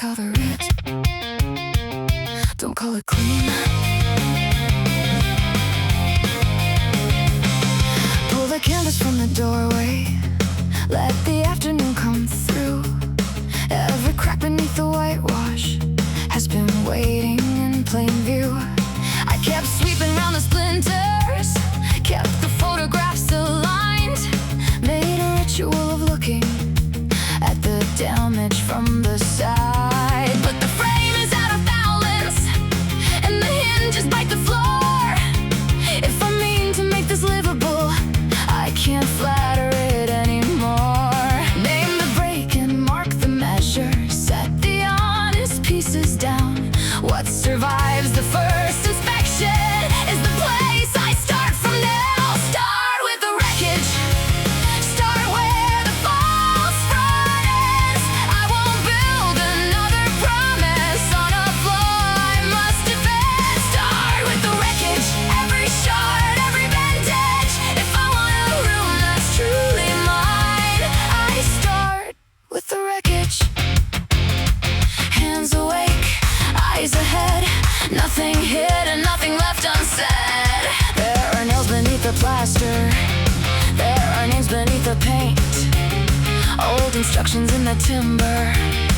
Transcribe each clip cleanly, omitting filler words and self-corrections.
cover it. Don't call it clean. Pull the canvas from the doorway. Let the afternoon come through. Every crack beneath the whitewash has been waiting in plain view. I kept sweeping round the splinters, kept the photographs aligned, made a ritual of looking at the damage from the side. But the frame is out of balance, and the hinges bite the floor. If I mean to make this livable, I can't flatter it anymore. Name the break and mark the measure, set the honest pieces down. What survives the first inspection is the place I start from now. Start with the wreckage, start where the false front ends. I won't build another promise on a flaw I must defend. Start with the wreckage, every shard, every bandage. If I want a room that's truly mine, I start with the wreckage. Hands awake, eyes ahead, nothing hidden, nothing left unsaid. There are nails beneath the plaster, there are names beneath the paint, old instructions in the timber,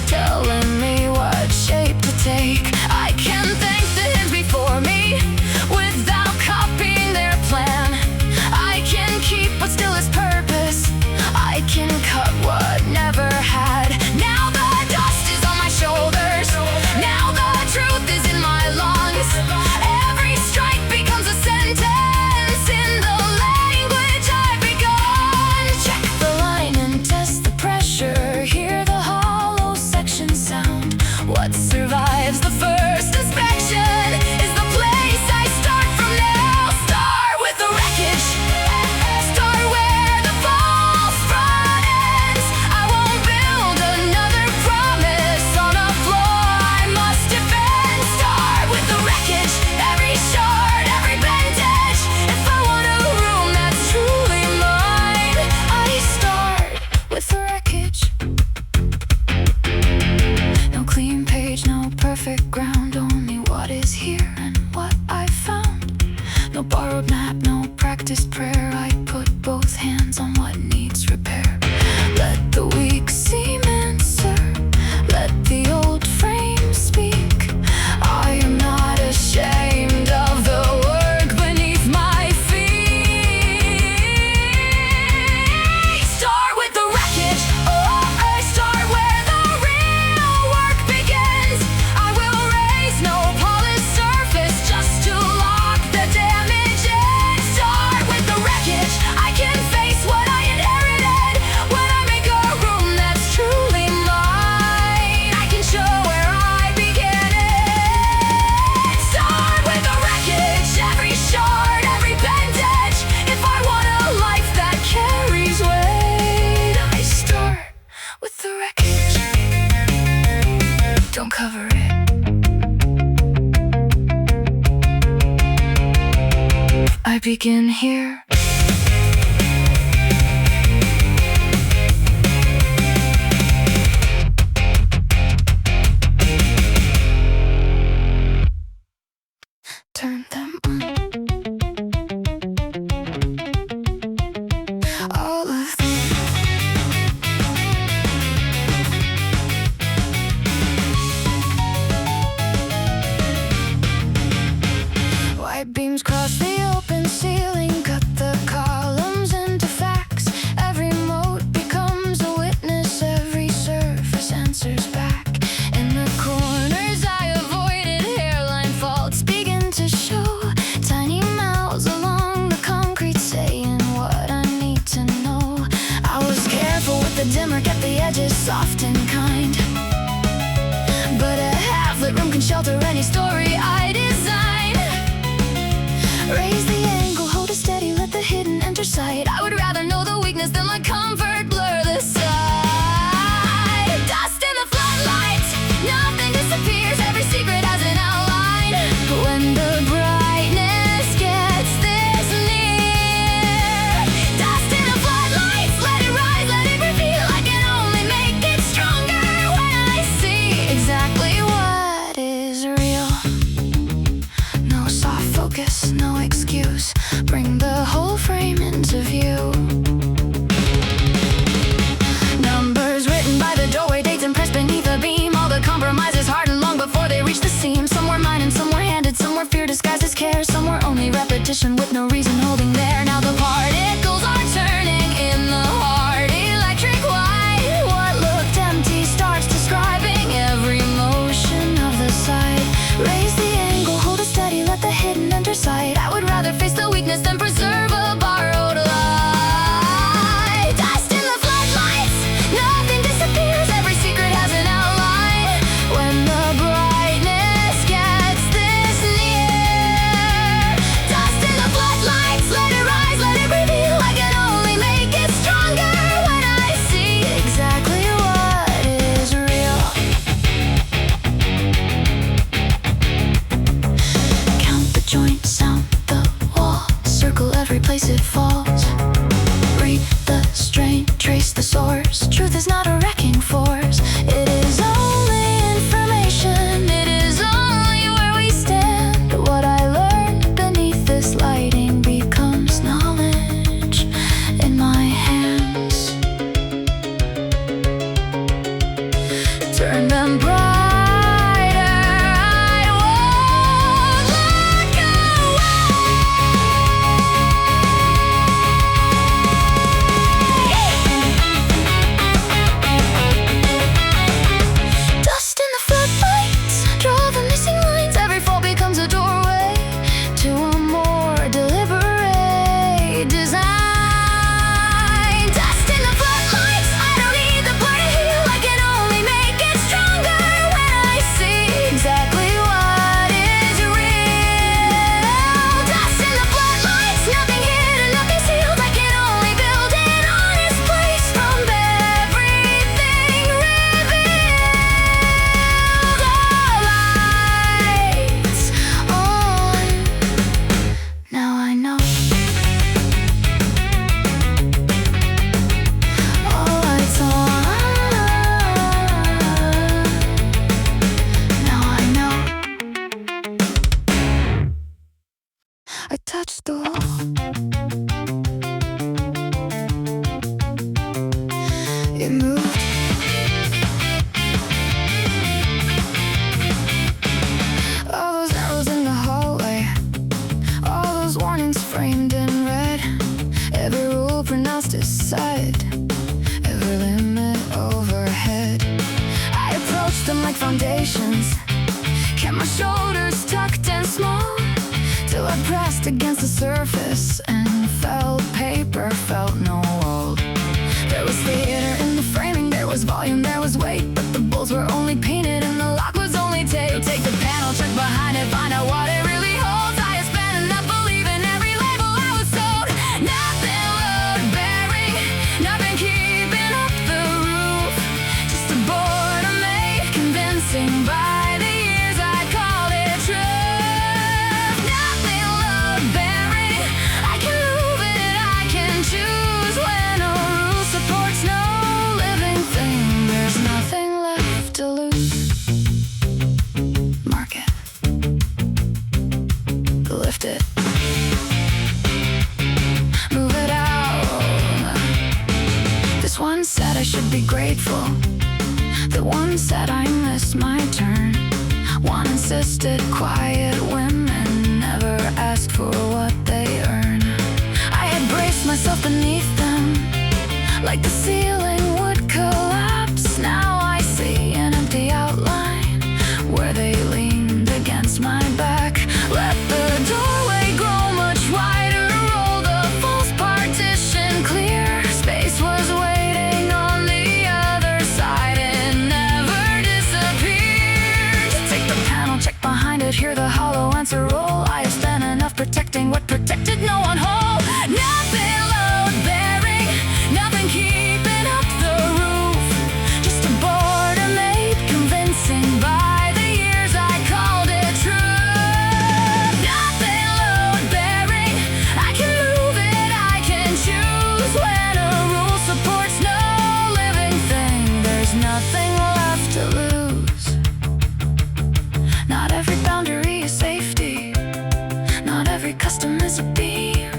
telling me what shape to take. I can thank the hands before me without copying their plan. I can keep what still is purpose, I can cut what never had. Now the dust is on my shoulders, now the truth is in my lungs. Every strike becomes a sentence in the language I've begun. Check the line and test the pressure, hear the hollow section sound. What survives the first inspection is the place I start from now. Start with the wreckage, start where the false front ends. I won't build another promise on a floor I must defend. Start with the wreckage, every shard, every bandage. If I want a room that's truly mine, I start with the wreckage. No clean page, no perfect ground, only what is here and what I found. No borrowed map, no practiced prayer, I put both hands on what needs repair. Let the weak seem answer, let the old frame speak. I am not ashamed of the work beneath my feet. Start with the wreckage, oh, I start where the real work begins. I will raise no polished surface just to lock the damage in. Start with the wreckage, I can face what I inherited. When I make a room that's truly mine, I can show where I began it. Start with the wreckage, every shard, every bandage. If I want a life that carries weight, I start with the wreckage. Don't cover it. I begin here. Turn them on. All of them. White beams cross the open ceiling, cut the columns into facts. Every mote becomes a witness, every surface answers back. In the corners I avoided, hairline faults begin to show. Tiny mouths along the concrete saying what I need to know. I was careful with the dimmer, kept the edges soft and kind, but a half-lit room can shelter any story I design. Raise the angle, hold it steady, let the hidden enter sight. I would rather know the weakness than let comfort blur the sight. Dust in the floodlights, nothing disappears, every secret has an outline. When the brightness gets this near, dust in the floodlights, let it rise, let it reveal. I can only make it stronger when I see exactly truth is not a wrecking force. It is only information. It is only where we stand. What I learned beneath this lighting becomes knowledge in my hands. Turn them bright. I touched the wall. It moved. All those arrows in the hallway, all those warnings framed in red, every rule pronounced aside, every limit overhead. I approached them like foundations, kept my shoulders tucked and small, till I pressed against the surface and felt paper, felt no wall. There was theater in the framing, there was volume, there was weight, but the bolts were only painted and the lock was only tape. Take the panel, check behind it, find out what it really holds. I had spent enough believing every label I was sold. Nothing load bearing, nothing keeping up the roof, just a boredom made convincing by the years I called it truth. Nothing load bearing, I can move it, I can choose. When a rule supports no living thing, there's nothing left to lose. Mark it, lift it, move it out. This one said I should be grateful, the one said I missed my turn. One insisted quiet women never ask for what they earn. I had braced myself beneath them, like the ceiling would collapse. Now I see an empty outline where they leaned against my back. Let the doorway grow much wider, roll the false partition clear. Space was waiting on the other side, it never disappeared. Take the panel, check behind it, hear the hollow answer roll. I have spent enough protecting what protected no one whole. Nothing load bearing, nothing keeping up the roof, just a boredom made convincing by the years I called it truth. Nothing load bearing, I can move it, I can choose. When a rule supports no living thing, there's nothing left to lose. Not every boundary is safety, not every custom is a beam,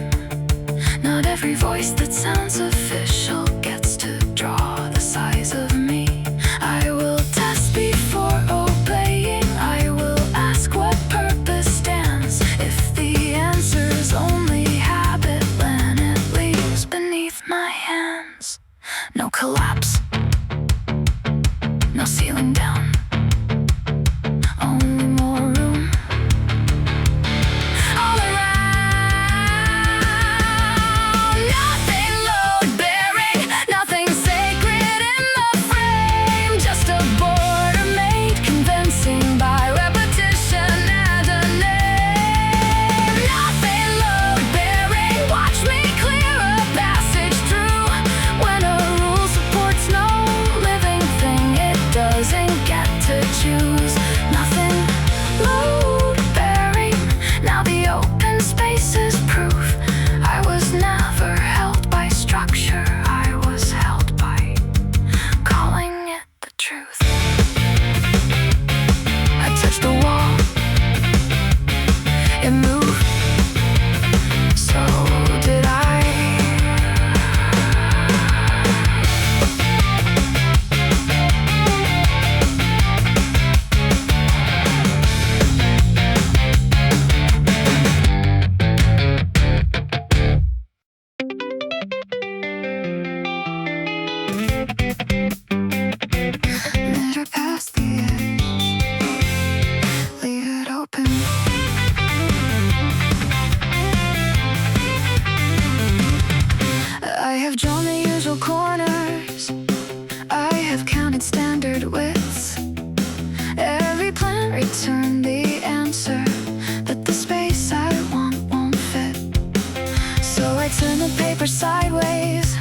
not every voice that sounds official gets to draw the size of me. I will test before obeying, I will ask what purpose stands. If the answer's only habit, then it leaves beneath my hands. No collapse, no ceiling down, only more room all around. Nothing load bearing, nothing sacred in the frame, just a boredom made convincing by repetition and a name. Nothing load bearing, watch me clear a passage through. When a rule supports no living thing, it doesn't get its standard widths. Every plan returned the answer, but the space I want won't fit. So I turn the paper sideways,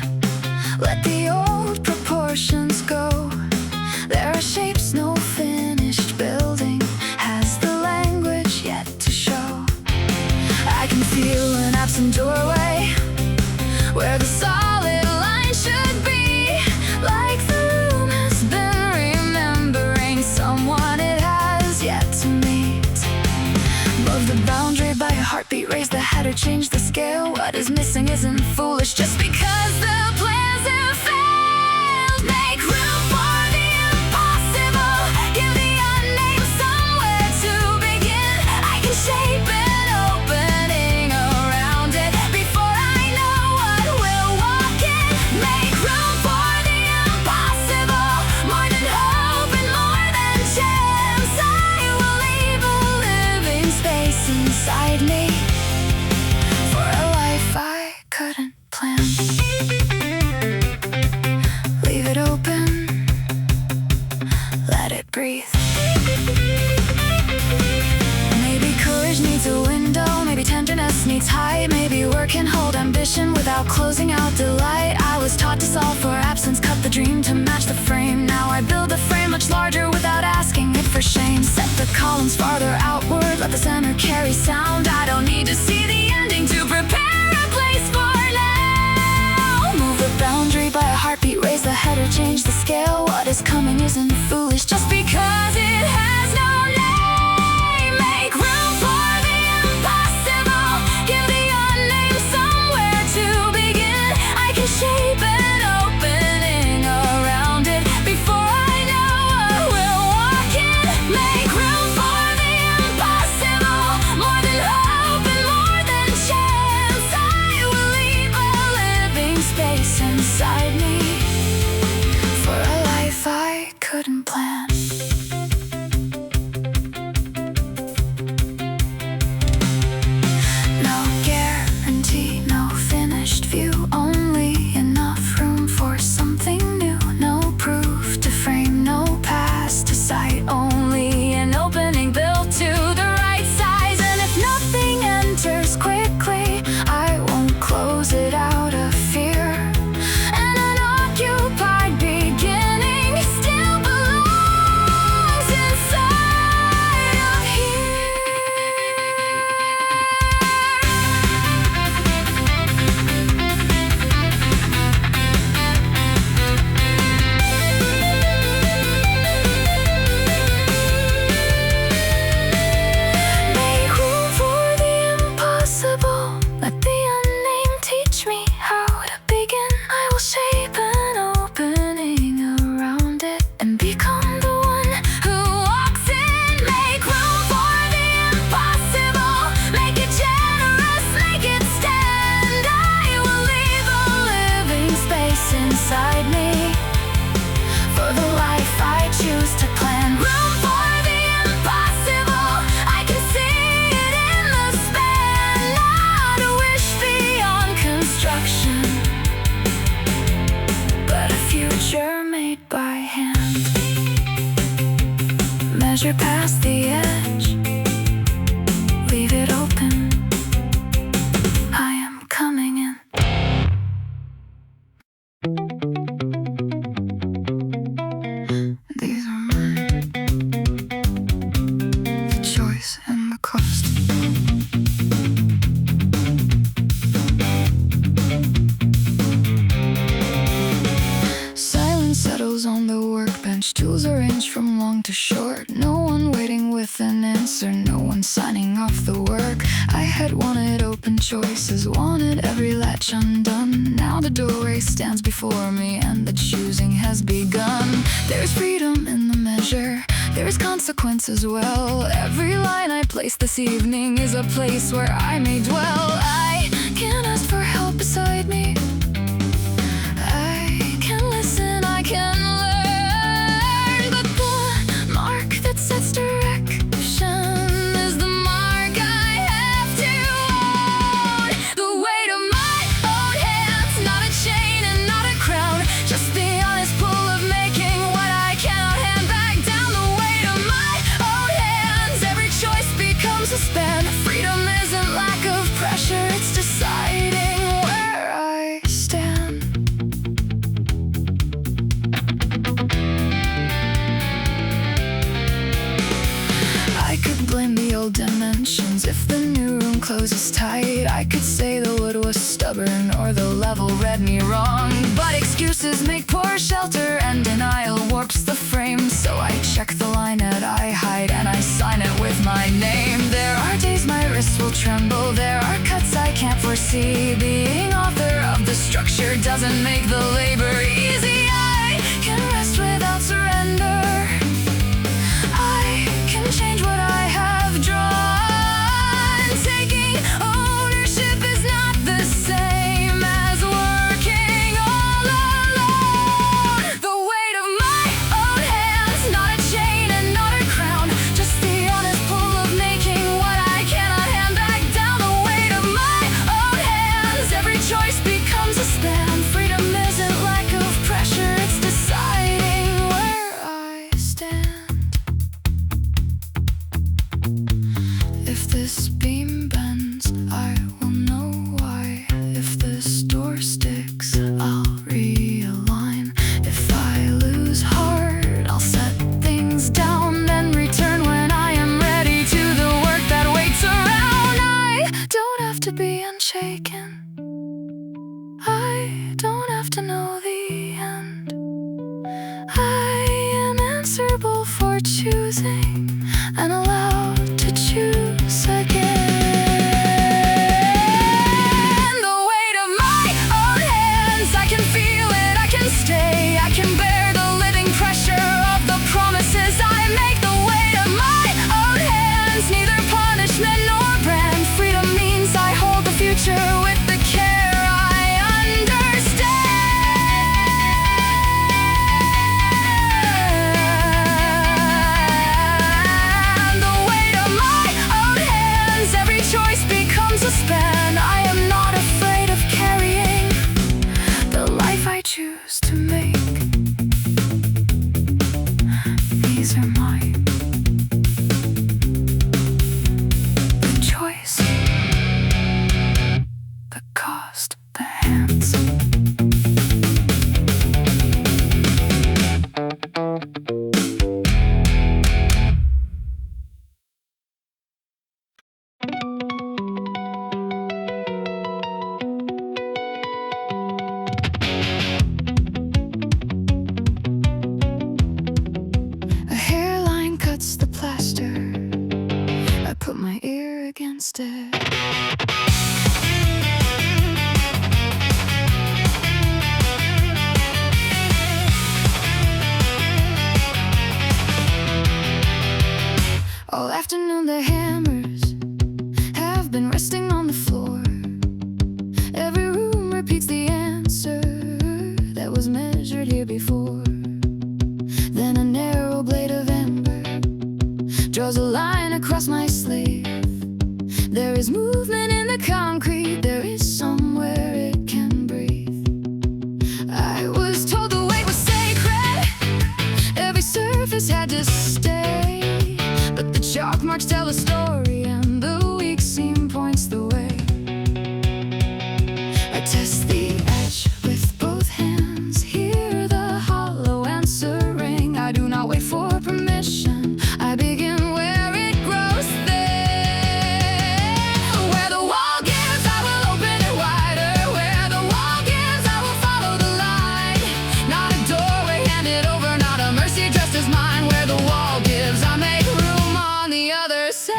let the old proportions go. There are shapes no finished building has the language yet to show. I can feel an absent doorway where the solid line should be, like the room has been remembering someone it has yet to meet. Above the boundary by a heartbeat, raise the head or change the scale. What is missing isn't foolish just because the plans have failed. Make room for the impossible, give the unnamed somewhere to begin. I can shape an opening around it before I know what will walk in. Make room for the impossible, more than hope and more than chance. I will leave a living space inside me for a life I couldn't plan. Leave it open, let it breathe. Maybe courage needs a window, maybe tenderness needs height. Maybe work can hold ambition without closing out delight. I was taught to solve for absence, cut the dream to match the frame. Now I build a frame much larger without asking it for shame. Set the columns farther outward, let the center carry sound. I don't need to see the ending to prepare a place for now. Move the boundary by a heartbeat, raise the head or change the scale. What is coming isn't foolish just because it has no name. Make room for the impossible, give the unnamed somewhere to begin. I can shape an opening around it before I know what will walk in. Make room for the impossible, more than hope and more than chance. I will leave a living space inside me for a life I couldn't plan. No guarantee, no finished view, only enough room for something new. No proof to frame, no past to sight, only an opening built to the right size. And if nothing enters quickly, I won't close it out of fear. An unoccupied beginning still belongs inside of here. Make room for the impossible, let the unnamed teach me how to begin. I will shape an opening around it and become the one who walks in. Make room for the impossible, make it generous, make it stand. I will leave a living space inside me for the life I choose to plan. Room for the impossible, I can see it in the span. Not a wish beyond construction, but a future made by hand. Measure past the edge, leave it open. I am coming in. These are mine, the choice and the cost. Silence settles on the workbench, tools arranged from long to short. No one waiting with an answer, no one signing off the work. I had wanted open choices, wanted every latch undone. Now the doorway stands before me and the choosing has begun. There's freedom in the measure, there's consequence as well. Every line I place this evening is a place where I may dwell. I can ask for help beside me, I can listen, I can learn. But the mark that sets direction is the mark I have to own. The weight of my own hands, not a chain and not a crown, just the honest pull of making what I If the new room closes tight, I could say the wood was stubborn or the level read me wrong. But excuses make poor shelter and denial warps the frame. So I check the line that I hide and I sign it with my name. There are days my wrists will tremble, there are cuts I can't foresee. Being author of the structure doesn't make the labor easy. I can rest without surrender, I can change what I have drawn. Taking ownership is not the same as working all alone. The weight of my own hands, not a chain and not a crown, just the honest pull of making what I cannot hand back down. The weight of my own hands, every choice becomes a span. Freedom isn't lack of pressure, it's deciding where I stand. If this beam bends, I will know why. If this door sticks, I'll realign. If I lose heart, I'll set things down, then return when I am ready to the work that waits around. I don't have to be unshaken, I don't have to know the end. I am answerable for choosing and allowed to choose again. The weight of my own hands, I can feel it, I can stay, I can bear the living pressure of the promises I make. The weight of my own hands, neither punishment nor brand. Freedom means I hold the future with the care I understand. The weight of my own hands, every choice becomes a span. I am not afraid of carrying the life I choose to make. These are mine. The choice, the cost, the hands. A hairline cuts the plaster, I put my ear against it. All afternoon the hammers have been resting on the floor. Every room repeats the answer that was measured here before. Then a narrow blade of ember draws a line across my sleeve. There is movement in the concrete, there is somewhere it can breathe. I was told the weight was sacred, every surface had to stay. But the chalk marks tell a story and the weak seam points the way. I test the edge with both hands, hear the hollow answer ring. I do not wait for permission, I begin where it grows thin. Where the wall gives, I will open it wider. Where the wall gives, I will follow the line. Not a doorway handed over, not a mercy dressed as mine. Where the wall gives, I make room on the other side.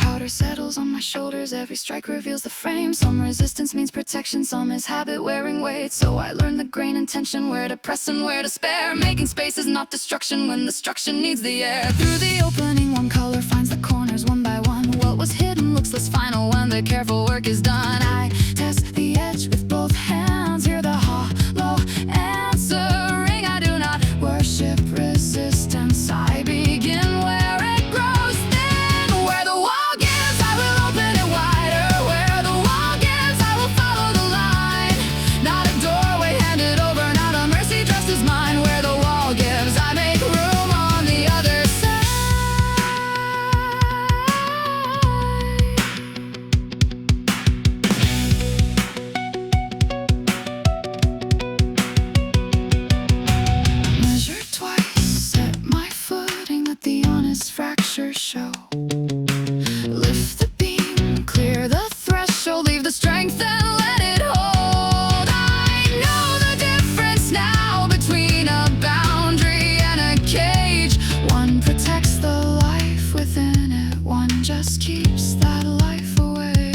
Powder settles on my shoulders, every strike reveals the frame. Some resistance means protection, some is habit wearing weight. So I learn the grain and tension, where to press and where to spare. Making space is not destruction when destruction needs the air. Through the opening, one color finds the corners one by one. What was hidden looks less final when the careful work is done. I test the edge with both hands, hear the hollow answering. I do not worship resistance, I begin where it grows thin. Where the wall gives, I will open it wider. Where the wall gives, I will follow the line. Not a doorway handed over, not a mercy dressed as mine. Where the wall gives, I make room on the other side. show. Lift the beam, clear the threshold, leave the strength and let it hold. I know the difference now between a boundary and a cage. One protects the life within it, one just keeps that life away.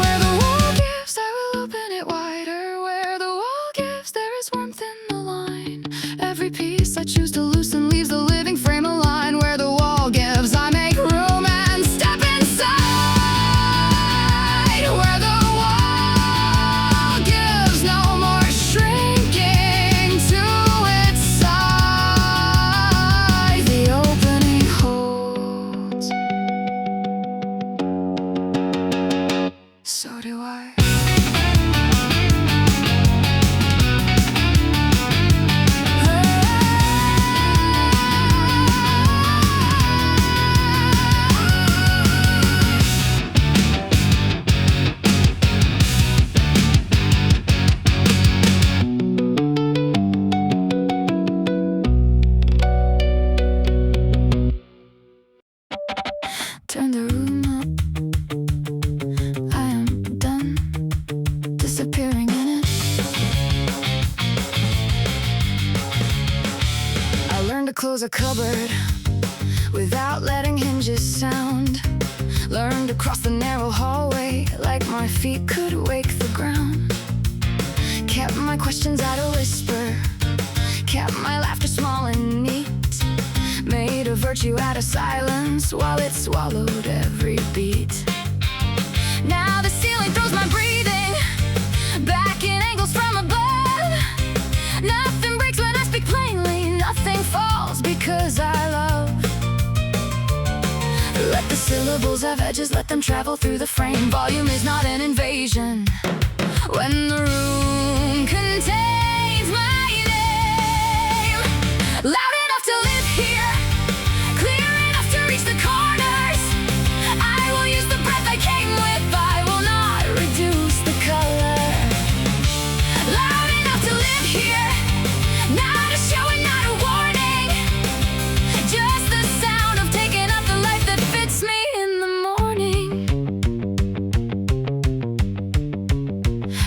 Where the wall gives, I will open it wider. Where the wall gives, there is warmth in the line. Every piece I choose to loosen leaves the living frame aligned. Where the wall gives, I make room and step inside. Where the wall gives, no more shrinking to its size. The opening holds. So do I. Turn the room up. I am done disappearing in it. I learned to close a cupboard without letting hinges sound. Learned to cross the narrow hallway like my feet could wake the ground. Kept my questions at a whisper, kept my laughter small and neat. Made a virtue out of silence while it swallowed every beat. Now the ceiling throws my breathing back in angles from above. Nothing breaks when I speak plainly, nothing falls because I love. Let the syllables have edges, let them travel through the frame. Volume is not an invasion when the room contains my name. Loud enough to live here, clear enough to reach the corners. I will use the breath I came with, I will not reduce the color. Loud enough to live here, not a show and not a warning. Just the sound of taking up the life that fits me in the morning.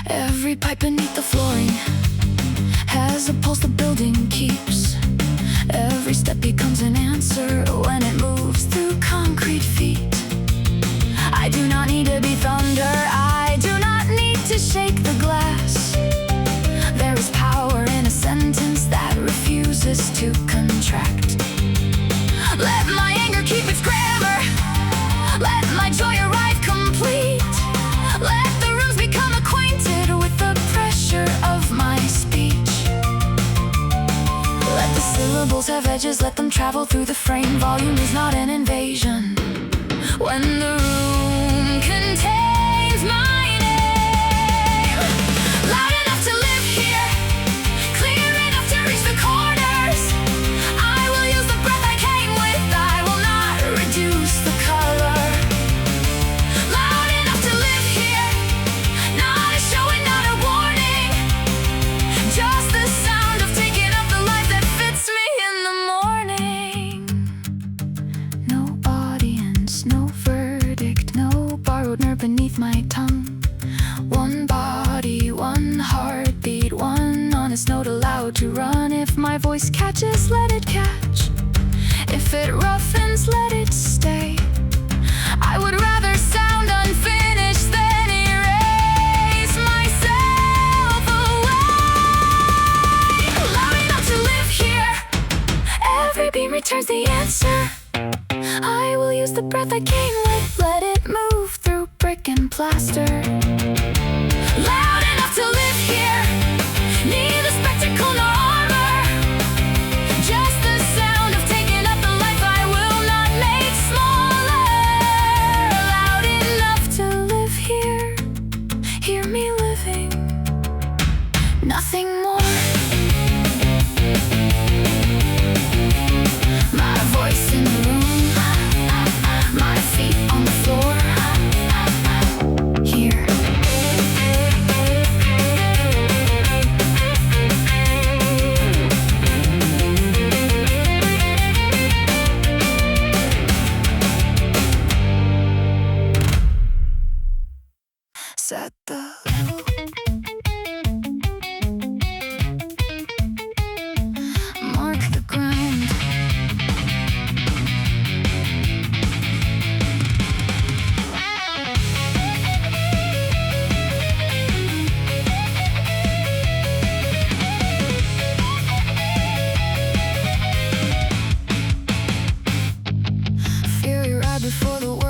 Every pipe beneath the flooring has a pulse the building keeps. Every step becomes an answer when it moves through concrete feet. I do not need to be thunder, I do not need to shake the glass. There is power in a sentence that refuses to contract. Let my anger keep its grammar, let my joy arrive complete. Let the rooms become acquainted with the pressure of my speech. Let the syllables have edges, let them travel through the frame. Volume is not an invasion when the room contains my name. Loud enough to live here, clear enough to reach the corners. I will use the breath I came with, I will not reduce the color. Loud enough to live here, not a show and not a warning. Just the sound of taking up the life that fits me in the morning. No audience, no verdict, no borrowed nerve beneath my tongue. One body, one heartbeat, one honest note allowed to run. If my voice catches, let it catch. If it roughens, let it stay. I would rather sound unfinished than erase myself away. Loud enough to live here, every beam returns the answer. I will use the breath I came with, let it move through brick and plaster. Loud enough to live here, neither spectacle nor armor. Just the sound of taking up the life I will not make smaller. Loud enough to live here, hear me living, nothing more. My voice in the room, my feet on the floor. Here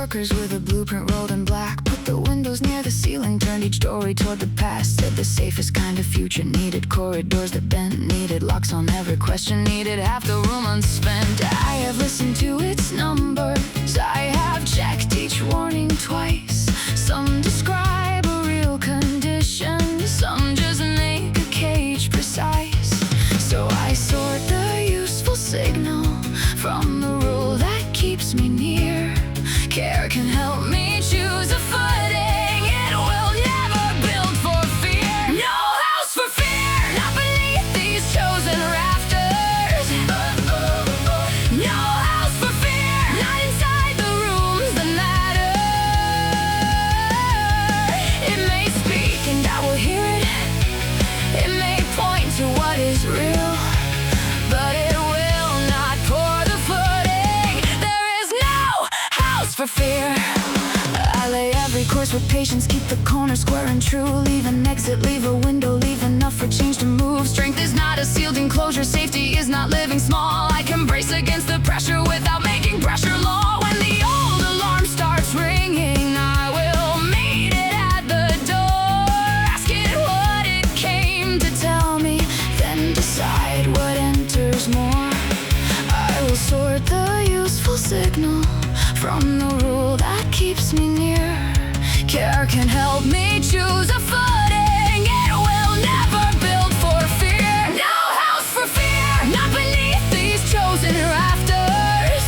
workers with a blueprint rolled in black. Put the windows near the ceiling, turned each doorway toward the past. Said the safest kind of future needed corridors that bent, needed locks on every question, needed half the room unspent. I have listened to its numbers, I have checked each warning twice. Some describe a real condition, some just make a cage precise. So I sort the useful signal from the rule that keeps me near. Care can help me choose a footing. It will never build for fear. No house for fear, not beneath these chosen rafters. No house for fear, not inside the rooms that matter. It may speak and I will hear it. It may point to what is real, but it will not pour the footing. There is no house for fear. I lay every course with patience, keep the corner square and true. Leave an exit, leave a window, leave enough for change to move. Strength is not a sealed enclosure, safety is not living small. I can brace against the pressure without making pressure law. When the old alarm starts ringing, I will meet it at the door. Ask it what it came to tell me, then decide what enters more. I will sort the useful signal from the rule that keeps me near. Care can help me choose a footing. It will never build for fear. No house for fear, not beneath these chosen rafters.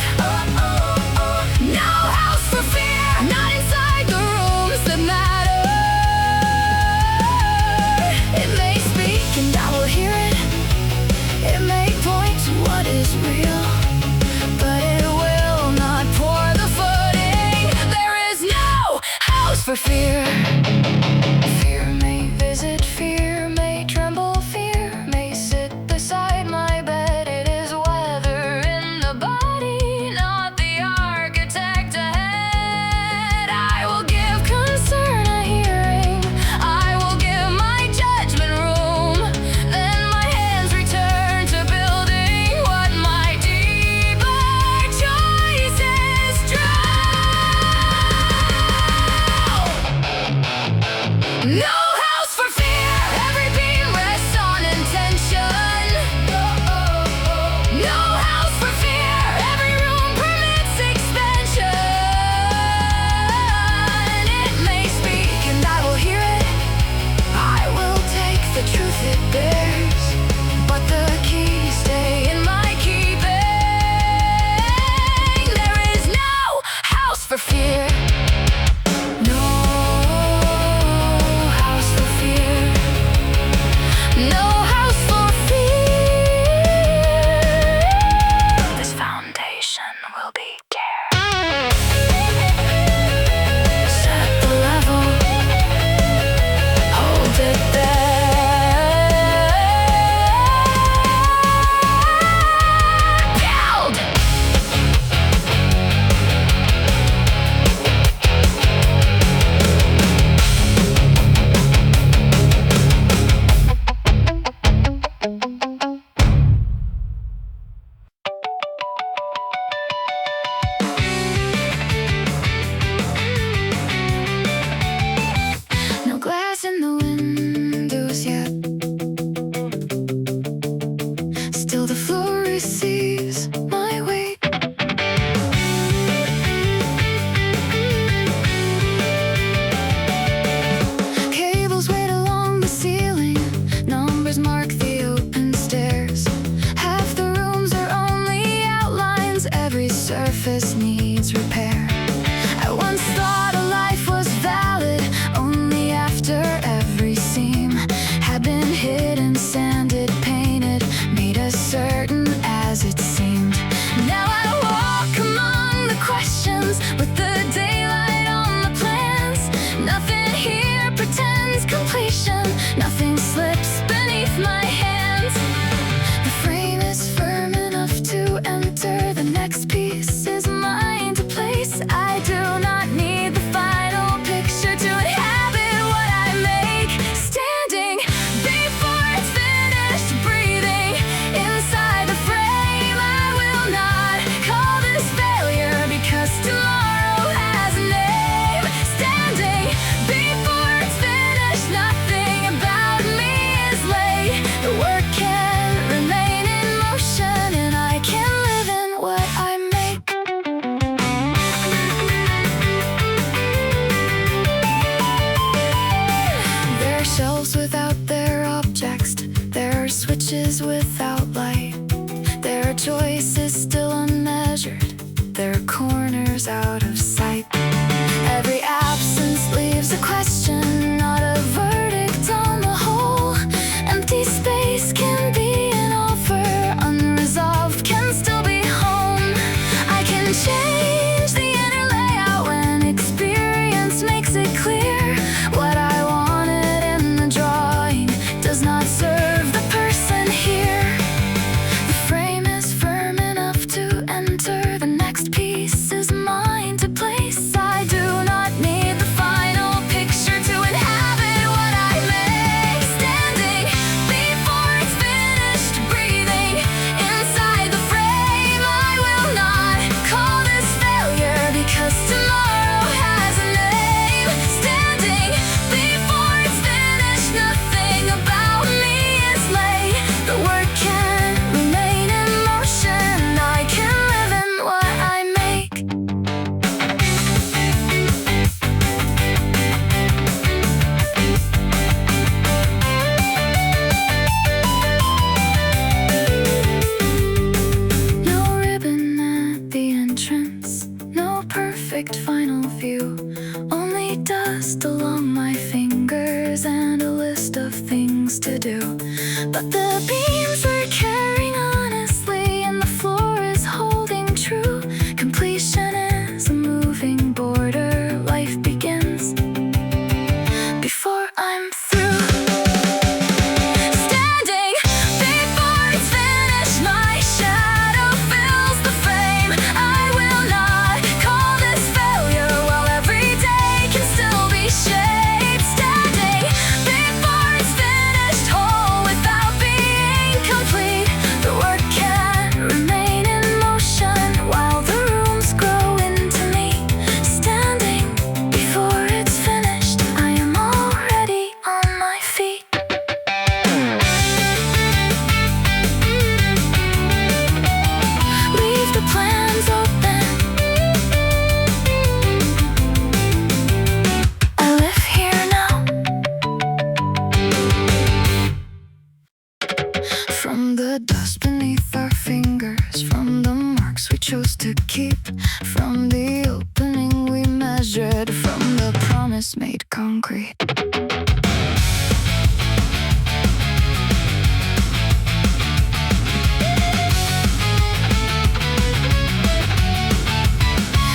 No house for fear, not inside the rooms that matter. It may speak and I will hear it. It may point to what is real, but it will not pour the footing. There is no house for fear. Fear may visit, fear may tremble, fear may sit beside my bed. It is weather in the body, not the architect ahead. I will give concern a hearing, I will give my judgment room. Then my hands return to building what my deeper choices drew. No house for fear, every beam rests on intention. No house for fear, every room permits expansion. It may speak and I will hear it. I will take the truth it bears, but the keys stay in my keeping. There is no house for fear. No house for fear. No house for fear. This foundation will be care. Set the level, hold it there. Build! No glass in the windows yet. Still the floor receives my weight. Cables wait along the ceiling, numbers mark the open stairs. Half the rooms are only outlines, every surface needs repair. I once thought a life was valid only after every seam had been hidden, sanded, painted, made as certain as it seemed. Now I walk among the questions with the daylight on the plans. Nothing here pretends completion, nothing slips beneath my hands. The frame is firm enough to enter, the next piece is mine. corners out of sight. Every absence leaves a question, not a verdict on the whole. Empty space can be an offer, unresolved can still be home. I can change the inner layout when experience makes it clear. What I wanted in the drawing does not serve the person here. The frame is firm enough to enter, the next piece is mine to place. I do not need the final picture to inhabit what I make. Standing before it's finished, breathing inside the frame. I will not call this failure because tomorrow has a name. Standing before it's finished, nothing about me is late. The work can remain in motion, I can live in what I make. No ribbon at the entrance, no perfect final view. Only dust along my fingers and a list of things to do. But the beams are carrying honestly, and the floor is holding true. Completion is a moving border, life begins before I'm through. Standing before it's finished, my shadow fills the frame. I will not call this failure while every day can still be shaped. Standing before it's finished, whole without being complete. The work can remain in motion while the rooms grow into me. Standing before it's finished, I am already on my feet. Leave the plans open. I live here now. From the dust beneath our fingers, from the marks we chose to keep, from the opening we measured, from the promise made concrete.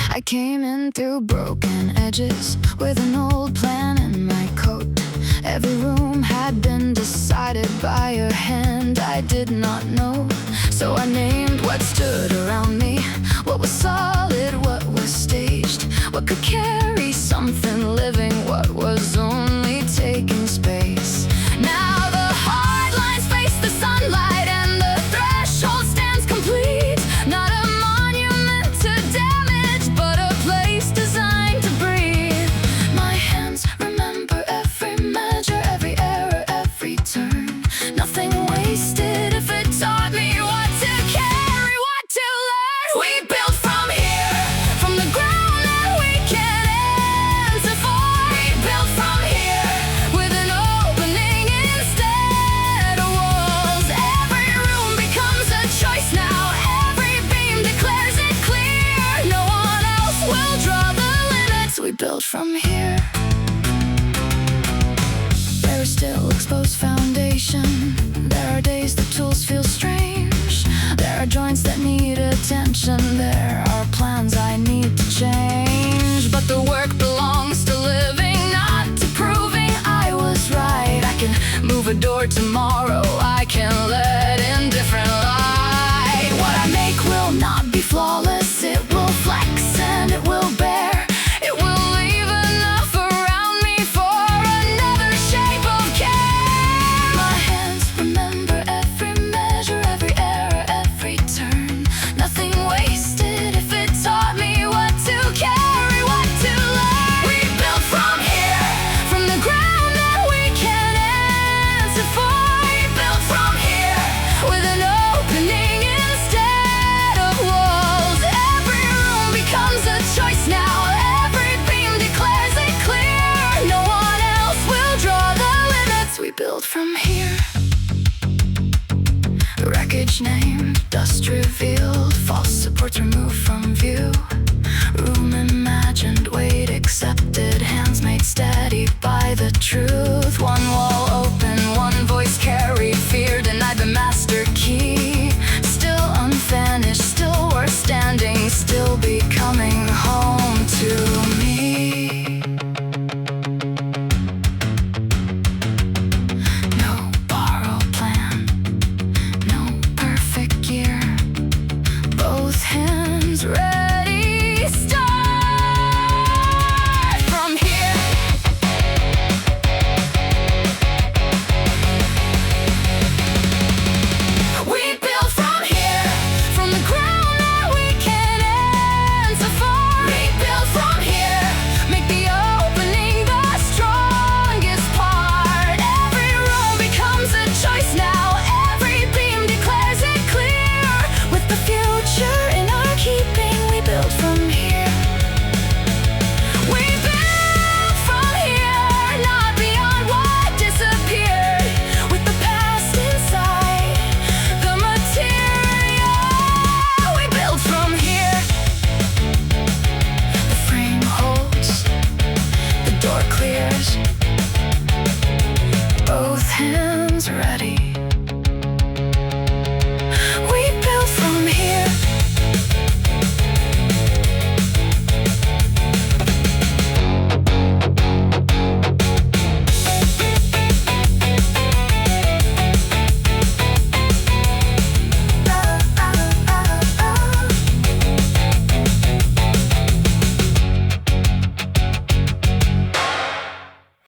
I came in through broken edges with an old plan in my coat. Every room had been decided by a hand I did not know. So I named what stood around me, what was solid, what was staged, what could carry something living, what was only taking space. Now the hard lines face the sunlight and the threshold stands complete. Not a monument to damage, but a place designed to breathe. My hands remember every measure, every error, every turn. Nothing wasted if it taught me what to carry, what to learn. We build from here, from the ground that we can answer for. We build from here with an opening instead of walls. Every room becomes a choice now. Every beam declares it clear. No one else will draw the limits. We build from here. There is still exposed foundation. There are days the tools feel strange. There are joints that need attention. There are plans I need to change. But the work belongs to living, not to proving I was right. I can move a door tomorrow. I can let in different light. What I make will not be flawless. It will flex and it will bear. It will leave enough around me for another shape of care. My hands remember every measure, every error, every turn. Nothing wasted if it taught me what to carry, what to learn. We build from here, from the ground that we can answer for. We build from here still be